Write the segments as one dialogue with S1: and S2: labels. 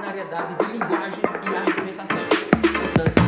S1: interdisciplinariedade de linguagens e argumentação. Portanto,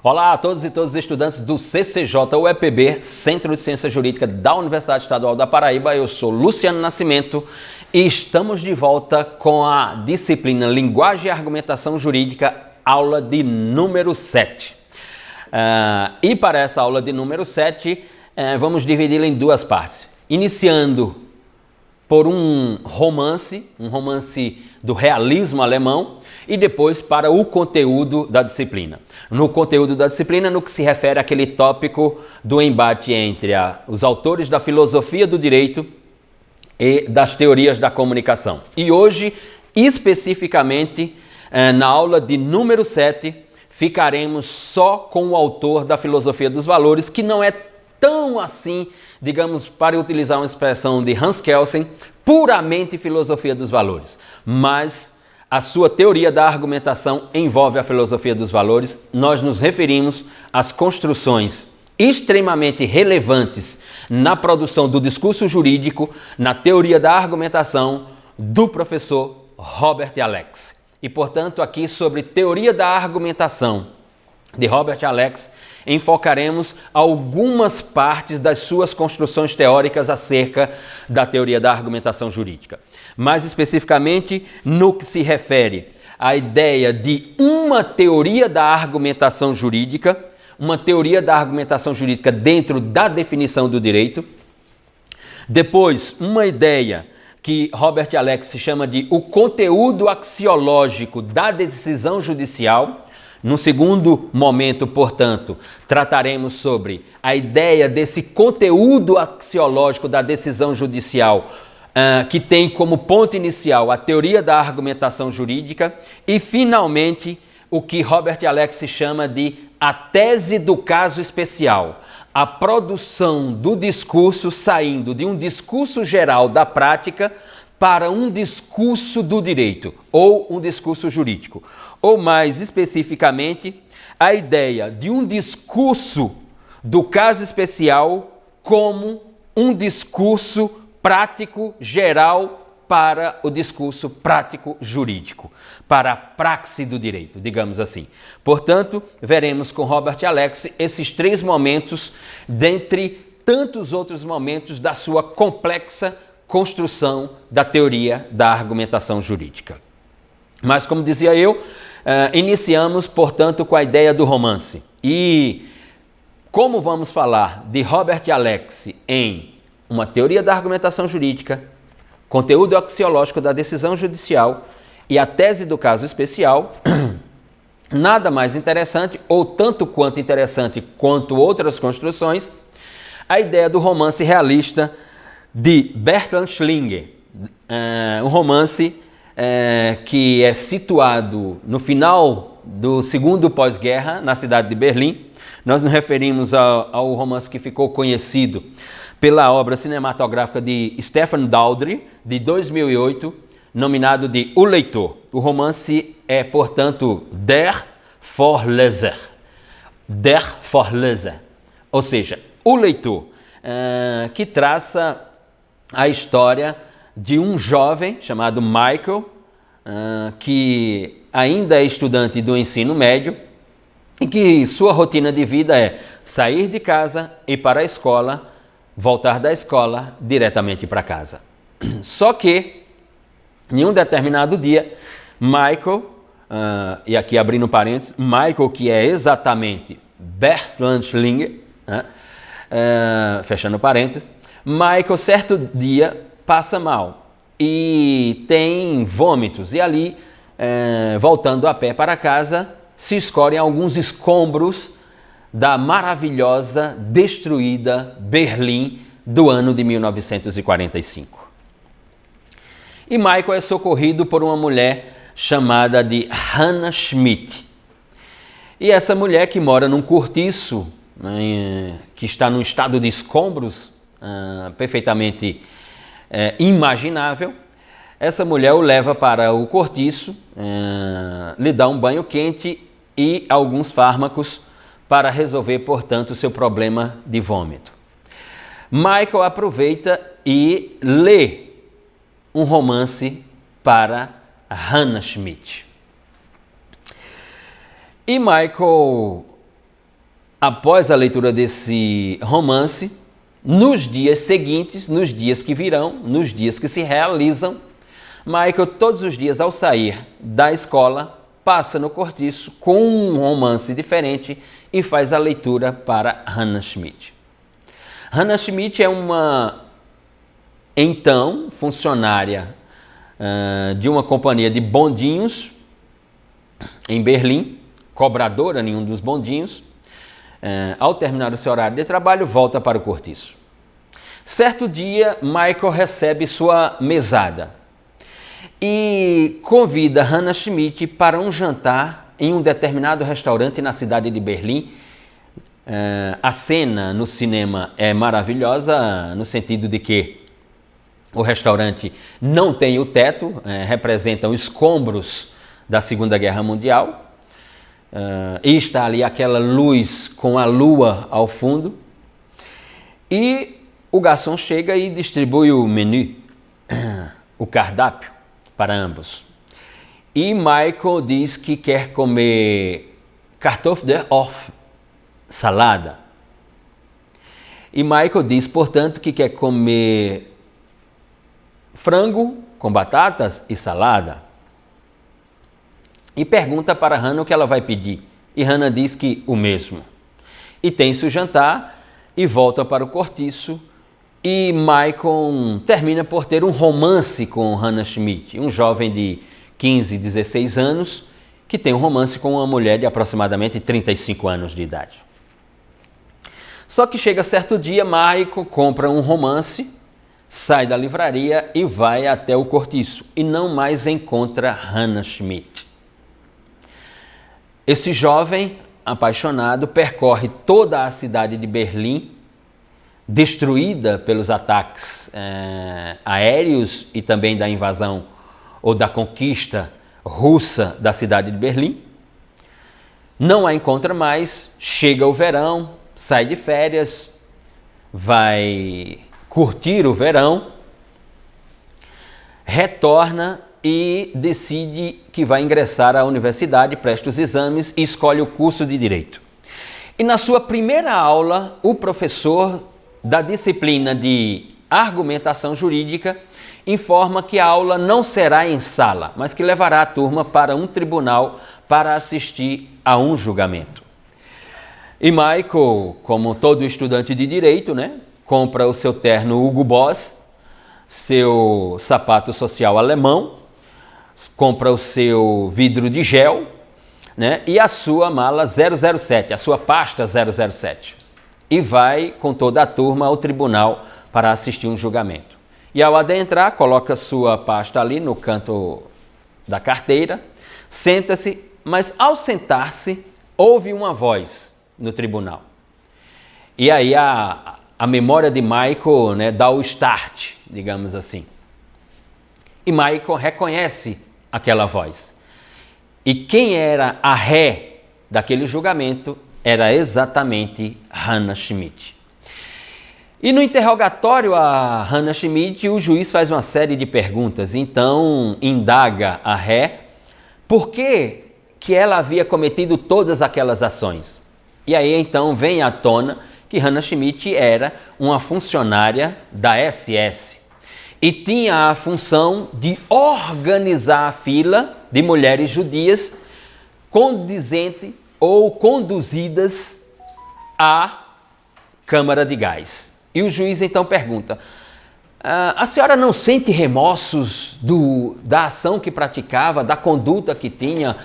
S2: olá a todos e todas os estudantes do CCJ UEPB, Centro de Ciência Jurídica da Universidade Estadual da Paraíba. Eu sou Luciano Nascimento e estamos de volta com a disciplina Linguagem e Argumentação Jurídica, aula de número 7. E para essa aula de número 7, vamos dividi-la em duas partes. Iniciando por um romance do realismo alemão, e depois para o conteúdo da disciplina. No conteúdo da disciplina, no que se refere àquele tópico do embate entre os autores da filosofia do direito e das teorias da comunicação. E hoje, especificamente, na aula de número 7, ficaremos só com o autor da filosofia dos valores, que não é tão assim, digamos, para utilizar uma expressão de Hans Kelsen, puramente filosofia dos valores, mas a sua teoria da argumentação envolve a filosofia dos valores. Nós nos referimos às construções extremamente relevantes na produção do discurso jurídico, na teoria da argumentação do professor Robert Alex. E, portanto, aqui sobre teoria da argumentação de Robert Alex, enfocaremos algumas partes das suas construções teóricas acerca da teoria da argumentação jurídica. Mais especificamente no que se refere à ideia de uma teoria da argumentação jurídica, uma teoria da argumentação jurídica dentro da definição do direito. Depois, uma ideia que Robert Alex chama de o conteúdo axiológico da decisão judicial. No segundo momento, portanto, trataremos sobre a ideia desse conteúdo axiológico da decisão judicial, que tem como ponto inicial a teoria da argumentação jurídica e, finalmente, o que Robert Alex chama de a tese do caso especial, a produção do discurso saindo de um discurso geral da prática para um discurso do direito ou um discurso jurídico. Ou mais especificamente, a ideia de um discurso do caso especial como um discurso prático geral para o discurso prático jurídico, para a praxe do direito, digamos assim. Portanto, veremos com Robert Alex esses três momentos, dentre tantos outros momentos da sua complexa construção da teoria da argumentação jurídica. Mas, como dizia eu, iniciamos, portanto, com a ideia do romance. E como vamos falar de Robert Alex em uma teoria da argumentação jurídica, conteúdo axiológico da decisão judicial e a tese do caso especial, nada mais interessante, ou tanto quanto interessante quanto outras construções, a ideia do romance realista de Bertrand Schlinger, um romance que é situado no final do segundo pós-guerra, na cidade de Berlim. Nós nos referimos ao romance que ficou conhecido pela obra cinematográfica de Stefan Daldry, de 2008, nominado de O Leitor. O romance é, portanto, Der Vorleser. Der Vorleser, ou seja, O Leitor, que traça a história de um jovem chamado Michael, que ainda é estudante do ensino médio e que sua rotina de vida é sair de casa, ir para a escola, voltar da escola diretamente para casa. Só que, em um determinado dia, Michael, e aqui abrindo parênteses, Michael, que é exatamente Bertrand Schlinger, fechando parênteses, Michael, certo dia, passa mal e tem vômitos. E ali, voltando a pé para casa, se escorrem alguns escombros da maravilhosa, destruída Berlim do ano de 1945. E Michael é socorrido por uma mulher chamada de Hannah Schmidt. E essa mulher, que mora num cortiço que está num estado de escombros perfeitamente imaginável. Essa mulher o leva para o cortiço, lhe dá um banho quente e alguns fármacos para resolver, portanto, o seu problema de vômito. Michael aproveita e lê um romance para Hannah Schmidt. E Michael, após a leitura desse romance, nos dias seguintes, nos dias que virão, nos dias que se realizam, Michael, todos os dias ao sair da escola, passa no cortiço com um romance diferente e faz a leitura para Hannah Schmidt. Hannah Schmidt é uma, então, funcionária de uma companhia de bondinhos em Berlim, cobradora em um dos bondinhos. Ao terminar o seu horário de trabalho, volta para o cortiço. Certo dia, Michael recebe sua mesada e convida Hannah Schmidt para um jantar em um determinado restaurante na cidade de Berlim. A cena no cinema é maravilhosa, no sentido de que o restaurante não tem o teto, representam escombros da Segunda Guerra Mundial. E está ali aquela luz com a lua ao fundo. E o garçom chega e distribui o menu, o cardápio, para ambos. E Michael diz que quer comer Kartoffeln, salada. E Michael diz, portanto, que quer comer frango com batatas e salada. E pergunta para Hannah o que ela vai pedir. E Hannah diz que o mesmo. E tem-se o jantar e volta para o cortiço. E Michael termina por ter um romance com Hannah Schmidt, um jovem de 15, 16 anos, que tem um romance com uma mulher de aproximadamente 35 anos de idade. Só que chega certo dia, Michael compra um romance, sai da livraria e vai até o cortiço. E não mais encontra Hannah Schmidt. Esse jovem apaixonado percorre toda a cidade de Berlim, destruída pelos ataques aéreos e também da invasão ou da conquista russa da cidade de Berlim. Não a encontra mais, chega o verão, sai de férias, vai curtir o verão, retorna e decide que vai ingressar à universidade, presta os exames e escolhe o curso de Direito. E na sua primeira aula, o professor da disciplina de argumentação jurídica informa que a aula não será em sala, mas que levará a turma para um tribunal para assistir a um julgamento. E Michael, como todo estudante de direito, compra o seu terno Hugo Boss, seu sapato social alemão, compra o seu vidro de gel, e a sua mala 007, a sua pasta 007. E vai com toda a turma ao tribunal para assistir um julgamento. E ao adentrar, coloca sua pasta ali no canto da carteira, senta-se, mas ao sentar-se, ouve uma voz no tribunal. E aí a memória de Michael dá o start, digamos assim. E Michael reconhece aquela voz. E quem era a ré daquele julgamento era exatamente Hannah Schmidt. E no interrogatório a Hannah Schmidt, o juiz faz uma série de perguntas. Então, indaga a ré por que ela havia cometido todas aquelas ações. E aí, então, vem à tona que Hannah Schmidt era uma funcionária da SS e tinha a função de organizar a fila de mulheres judias condizente ou conduzidas à câmara de gás. E o juiz então pergunta, a senhora não sente remorsos da ação que praticava, da conduta que tinha?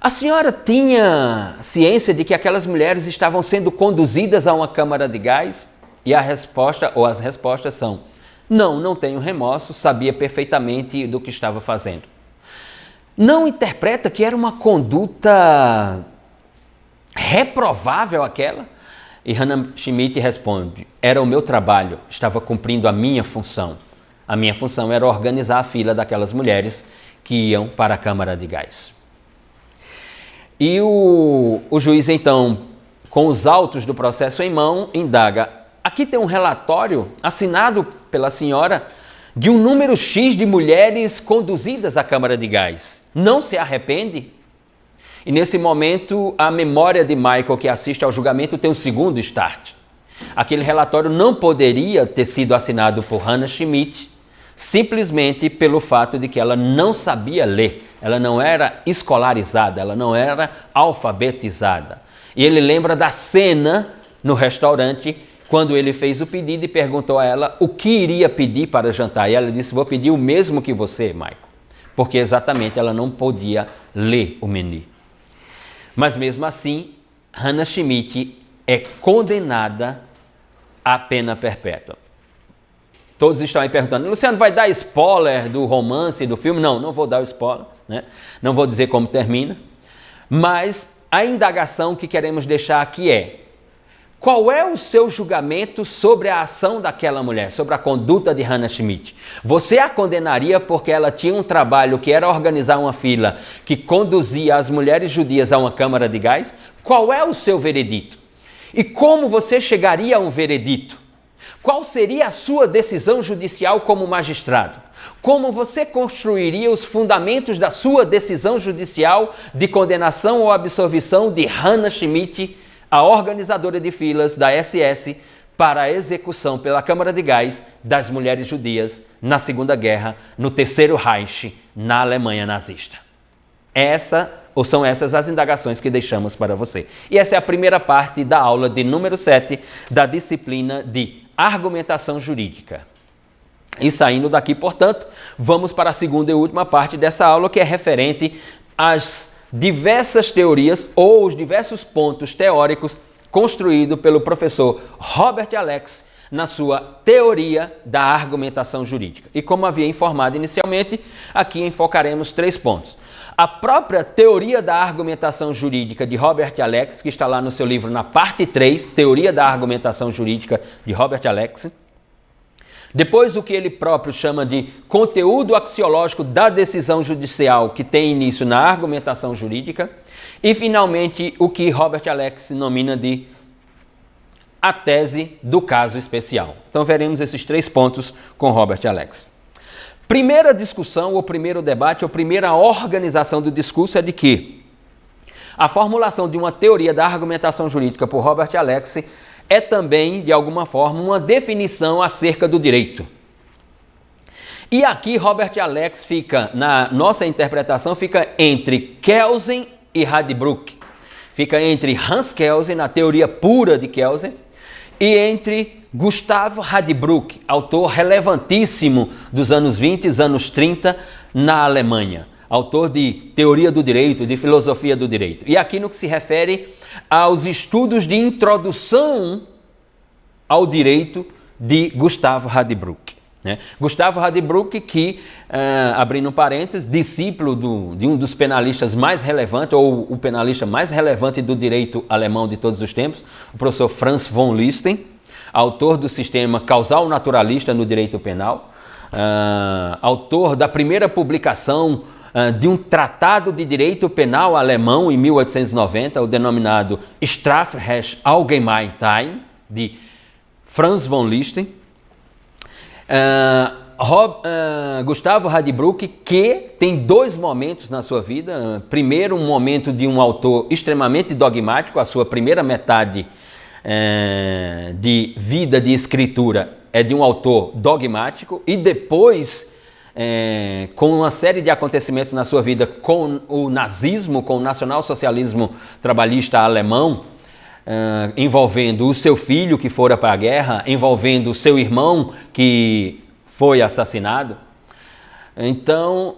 S2: A senhora tinha ciência de que aquelas mulheres estavam sendo conduzidas a uma câmara de gás? E a resposta, ou as respostas são, não tenho remorso, sabia perfeitamente do que estava fazendo. Não interpreta que era uma conduta reprovável aquela? E Hannah Schmidt responde: era o meu trabalho, estava cumprindo a minha função. A minha função era organizar a fila daquelas mulheres que iam para a câmara de gás. E o juiz, então, com os autos do processo em mão, indaga: aqui tem um relatório assinado pela senhora de um número X de mulheres conduzidas à câmara de gás. Não se arrepende? E nesse momento, a memória de Michael, que assiste ao julgamento, tem um segundo start. Aquele relatório não poderia ter sido assinado por Hannah Schmidt simplesmente pelo fato de que ela não sabia ler, ela não era escolarizada, ela não era alfabetizada. E ele lembra da cena no restaurante, quando ele fez o pedido e perguntou a ela o que iria pedir para jantar. E ela disse: vou pedir o mesmo que você, Michael, porque exatamente ela não podia ler o menu. Mas mesmo assim, Hannah Schmidt é condenada à pena perpétua. Todos estão aí perguntando: Luciano, vai dar spoiler do romance, do filme? Não vou dar o spoiler, né? Não vou dizer como termina. Mas a indagação que queremos deixar aqui é: qual é o seu julgamento sobre a ação daquela mulher, sobre a conduta de Hannah Schmidt? Você a condenaria porque ela tinha um trabalho que era organizar uma fila que conduzia as mulheres judias a uma câmara de gás? Qual é o seu veredito? E como você chegaria a um veredito? Qual seria a sua decisão judicial como magistrado? Como você construiria os fundamentos da sua decisão judicial de condenação ou absolvição de Hannah Schmidt, a organizadora de filas da SS, para a execução pela Câmara de Gás das mulheres judias na Segunda Guerra, no Terceiro Reich, na Alemanha nazista? São essas as indagações que deixamos para você. E essa é a primeira parte da aula de número 7 da disciplina de argumentação jurídica. E saindo daqui, portanto, vamos para a segunda e última parte dessa aula, que é referente às diversas teorias ou os diversos pontos teóricos construídos pelo professor Robert Alex na sua teoria da argumentação jurídica. E como havia informado inicialmente, aqui enfocaremos 3 pontos. A própria teoria da argumentação jurídica de Robert Alex, que está lá no seu livro na parte 3, Teoria da Argumentação Jurídica de Robert Alex. Depois, o que ele próprio chama de conteúdo axiológico da decisão judicial, que tem início na argumentação jurídica. E, finalmente, o que Robert Alex denomina de a tese do caso especial. Então, veremos esses 3 pontos com Robert Alex. Primeira discussão, ou primeiro debate, ou primeira organização do discurso é de que a formulação de uma teoria da argumentação jurídica por Robert Alex é também, de alguma forma, uma definição acerca do direito. E aqui Robert Alex fica, na nossa interpretação, fica entre Kelsen e Radbruch. Fica entre Hans Kelsen, na teoria pura de Kelsen, e entre Gustav Radbruch, autor relevantíssimo dos anos 20 e anos 30 na Alemanha. Autor de teoria do direito, de filosofia do direito. E aqui no que se refere aos estudos de introdução ao direito de Gustav Radbruch. Né? Gustav Radbruch, que, abrindo parênteses, discípulo de um dos penalistas mais relevantes, ou o penalista mais relevante do direito alemão de todos os tempos, o professor Franz von Liszt, autor do sistema causal naturalista no direito penal, autor da primeira publicação de um tratado de direito penal alemão em 1890, o denominado Strafrecht Allgemein, de Franz von Liszt. Gustavo Radbruch, que tem 2 momentos na sua vida. Primeiro, um momento de um autor extremamente dogmático, a sua primeira metade de vida de escritura é de um autor dogmático, e depois, com uma série de acontecimentos na sua vida com o nazismo, com o nacionalsocialismo trabalhista alemão, envolvendo o seu filho que fora para a guerra, envolvendo o seu irmão que foi assassinado. Então,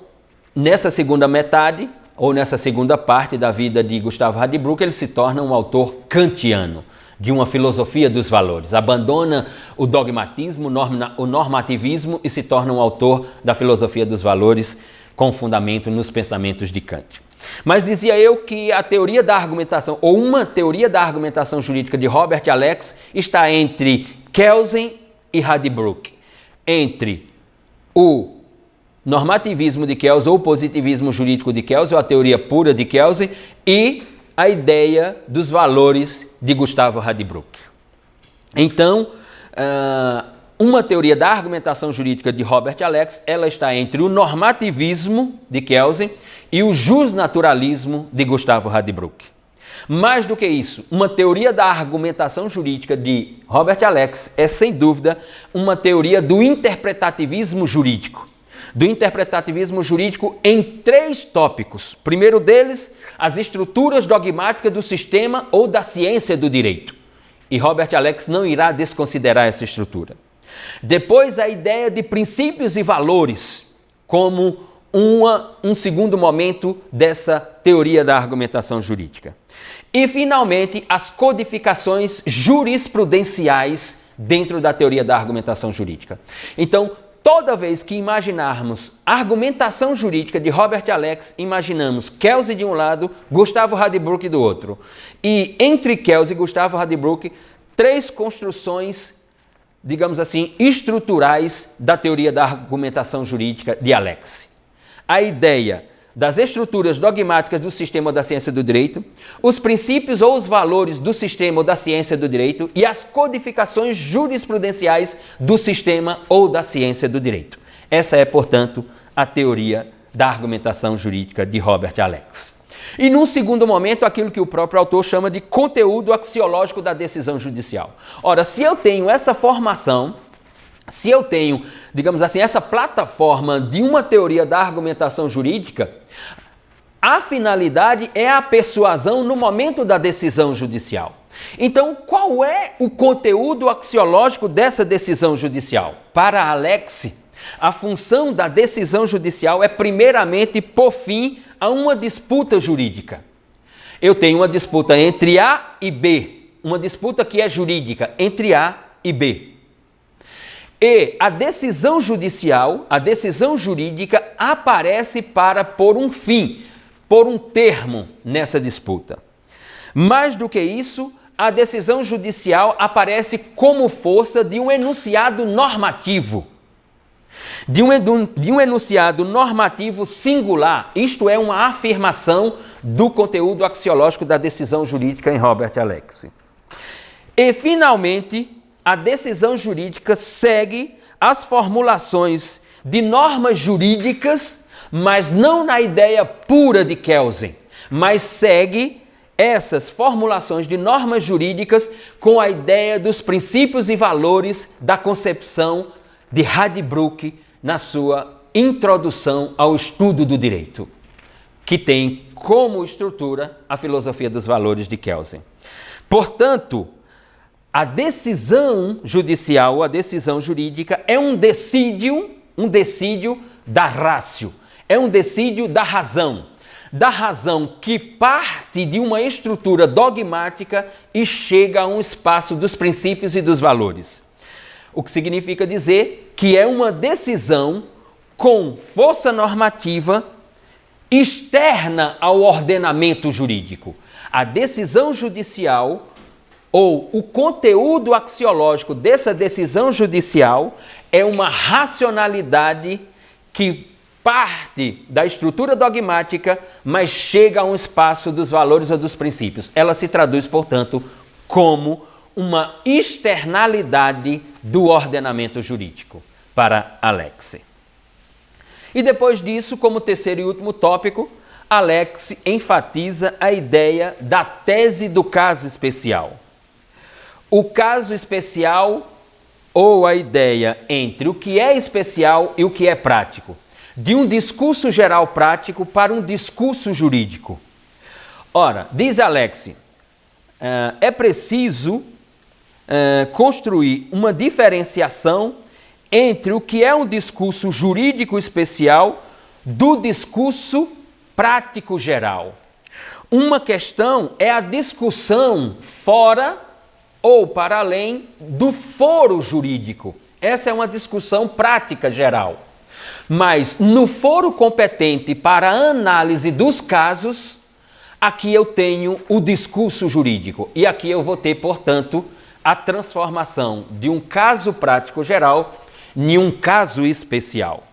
S2: nessa segunda metade, ou nessa segunda parte da vida de Gustavo Radbruch, ele se torna um autor kantiano, de uma filosofia dos valores. Abandona o dogmatismo, o normativismo e se torna um autor da filosofia dos valores com fundamento nos pensamentos de Kant. Mas dizia eu que a teoria da argumentação, ou uma teoria da argumentação jurídica de Robert Alex, está entre Kelsen e Radbruch, entre o normativismo de Kelsen, ou o positivismo jurídico de Kelsen, ou a teoria pura de Kelsen, e a ideia dos valores de Gustavo Radbruch. Então, uma teoria da argumentação jurídica de Robert Alex, ela está entre o normativismo de Kelsen e o justnaturalismo de Gustavo Radbruch. Mais do que isso, uma teoria da argumentação jurídica de Robert Alex é, sem dúvida, uma teoria do interpretativismo jurídico. Do interpretativismo jurídico em 3 tópicos. Primeiro deles, as estruturas dogmáticas do sistema ou da ciência do direito. E Robert Alex não irá desconsiderar essa estrutura. Depois, a ideia de princípios e valores, como um segundo momento dessa teoria da argumentação jurídica. E, finalmente, as codificações jurisprudenciais dentro da teoria da argumentação jurídica. Então, toda vez que imaginarmos argumentação jurídica de Robert Alex, imaginamos Kelsen de um lado, Gustavo Radbruch do outro. E entre Kelsen e Gustavo Radbruch, 3 construções, digamos assim, estruturais da teoria da argumentação jurídica de Alex. A ideia das estruturas dogmáticas do sistema ou da ciência do direito, os princípios ou os valores do sistema ou da ciência do direito e as codificações jurisprudenciais do sistema ou da ciência do direito. Essa é, portanto, a teoria da argumentação jurídica de Robert Alex. E, num segundo momento, aquilo que o próprio autor chama de conteúdo axiológico da decisão judicial. Ora, se eu tenho essa formação, se eu tenho, digamos assim, essa plataforma de uma teoria da argumentação jurídica, a finalidade é a persuasão no momento da decisão judicial. Então, qual é o conteúdo axiológico dessa decisão judicial? Para Alex, a função da decisão judicial é primeiramente pôr fim a uma disputa jurídica. Eu tenho uma disputa entre A e B, uma disputa que é jurídica entre A e B. E a decisão judicial, a decisão jurídica aparece para pôr um fim, pôr um termo nessa disputa. Mais do que isso, a decisão judicial aparece como força de um enunciado normativo. De um enunciado normativo singular, isto é, uma afirmação do conteúdo axiológico da decisão jurídica em Robert Alex. E, finalmente, a decisão jurídica segue as formulações de normas jurídicas, mas não na ideia pura de Kelsen, mas segue essas formulações de normas jurídicas com a ideia dos princípios e valores da concepção de Radbruch na sua introdução ao estudo do direito, que tem como estrutura a filosofia dos valores de Kelsen. Portanto, a decisão judicial, a decisão jurídica é um decídio da ratio, é um decídio da razão que parte de uma estrutura dogmática e chega a um espaço dos princípios e dos valores. O que significa dizer que é uma decisão com força normativa externa ao ordenamento jurídico. A decisão judicial ou o conteúdo axiológico dessa decisão judicial é uma racionalidade que parte da estrutura dogmática, mas chega a um espaço dos valores ou dos princípios. Ela se traduz, portanto, como uma externalidade do ordenamento jurídico para Alex. E depois disso, como terceiro e último tópico, Alex enfatiza a ideia da tese do caso especial. O caso especial, ou a ideia entre o que é especial e o que é prático, de um discurso geral prático para um discurso jurídico. Ora, diz Alex, é preciso construir uma diferenciação entre o que é um discurso jurídico especial do discurso prático geral. Uma questão é a discussão fora ou para além do foro jurídico. Essa é uma discussão prática geral. Mas no foro competente para análise dos casos, aqui eu tenho o discurso jurídico. E aqui eu vou ter, portanto, a transformação de um caso prático geral em um caso especial.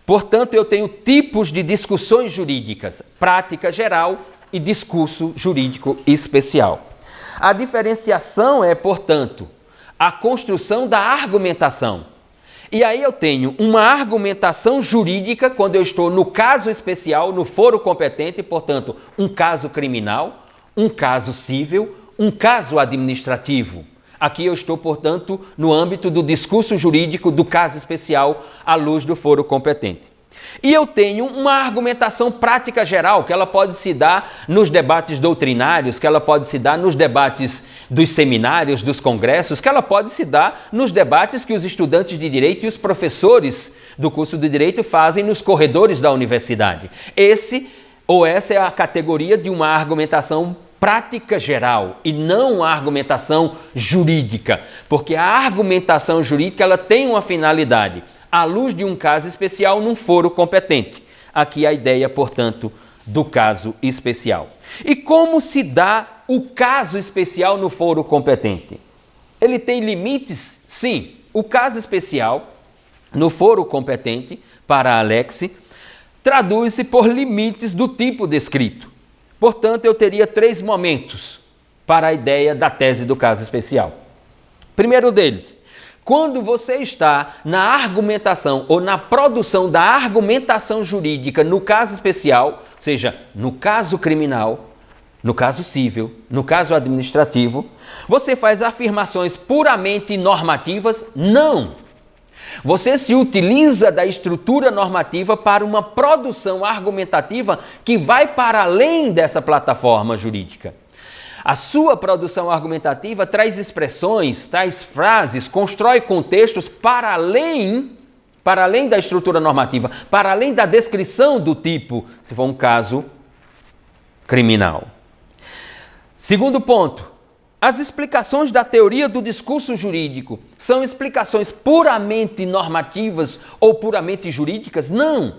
S2: Portanto, eu tenho tipos de discussões jurídicas, prática geral e discurso jurídico especial. A diferenciação é, portanto, a construção da argumentação. E aí eu tenho uma argumentação jurídica quando eu estou no caso especial, no foro competente, portanto, um caso criminal, um caso civil, um caso administrativo. Aqui eu estou, portanto, no âmbito do discurso jurídico do caso especial à luz do foro competente. E eu tenho uma argumentação prática geral, que ela pode se dar nos debates doutrinários, que ela pode se dar nos debates dos seminários, dos congressos, que ela pode se dar nos debates que os estudantes de direito e os professores do curso de direito fazem nos corredores da universidade. Essa é a categoria de uma argumentação prática geral e não a argumentação jurídica, porque a argumentação jurídica ela tem uma finalidade, à luz de um caso especial num foro competente. Aqui a ideia, portanto, do caso especial. E como se dá o caso especial no foro competente? Ele tem limites? Sim. O caso especial no foro competente, para Alex, traduz-se por limites do tipo descrito. Portanto, eu teria 3 momentos para a ideia da tese do caso especial. Primeiro deles, quando você está na argumentação ou na produção da argumentação jurídica no caso especial, ou seja, no caso criminal, no caso civil, no caso administrativo, você faz afirmações puramente normativas? Não! Você se utiliza da estrutura normativa para uma produção argumentativa que vai para além dessa plataforma jurídica. A sua produção argumentativa traz expressões, traz frases, constrói contextos para além da estrutura normativa, para além da descrição do tipo, se for um caso criminal. Segundo ponto, as explicações da teoria do discurso jurídico são explicações puramente normativas ou puramente jurídicas? Não!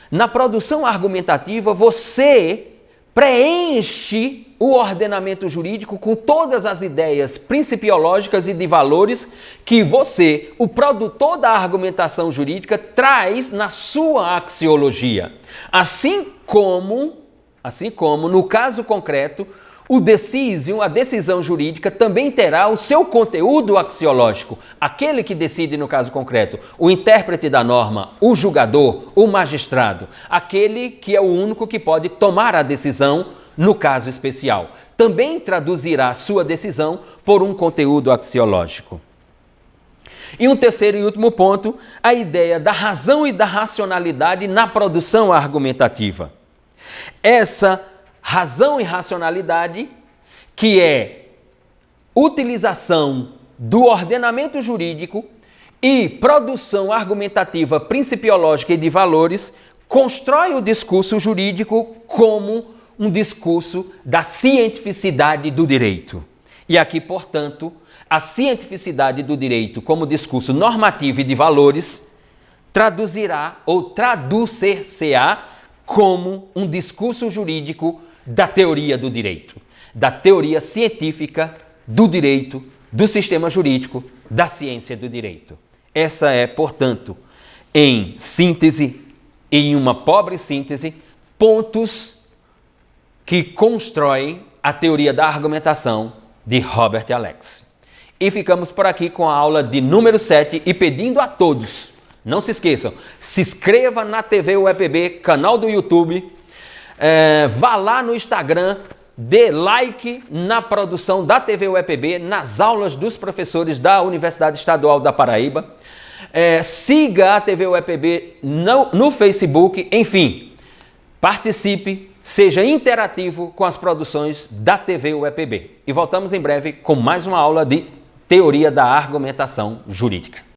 S2: Na produção argumentativa, você preenche o ordenamento jurídico com todas as ideias principiológicas e de valores que você, o produtor da argumentação jurídica, traz na sua axiologia. Assim como no caso concreto, a decisão jurídica também terá o seu conteúdo axiológico. Aquele que decide no caso concreto, o intérprete da norma, o julgador, o magistrado, aquele que é o único que pode tomar a decisão no caso especial, também traduzirá sua decisão por um conteúdo axiológico. E um terceiro e último ponto, a ideia da razão e da racionalidade na produção argumentativa. Essa razão e racionalidade, que é utilização do ordenamento jurídico e produção argumentativa principiológica e de valores, constrói o discurso jurídico como um discurso da cientificidade do direito. E aqui, portanto, a cientificidade do direito como discurso normativo e de valores traduzirá ou traduzir-se-á como um discurso jurídico da teoria do direito, da teoria científica do direito, do sistema jurídico, da ciência do direito. Essa é, portanto, em síntese, em uma pobre síntese, pontos que constroem a teoria da argumentação de Robert Alex. E ficamos por aqui com a aula de número 7 e pedindo a todos, não se esqueçam, se inscreva na TV UEPB, canal do YouTube, vá lá no Instagram, dê like na produção da TV UEPB, nas aulas dos professores da Universidade Estadual da Paraíba, siga a TV UEPB no Facebook, enfim, participe, seja interativo com as produções da TV UEPB. E voltamos em breve com mais uma aula de teoria da argumentação jurídica.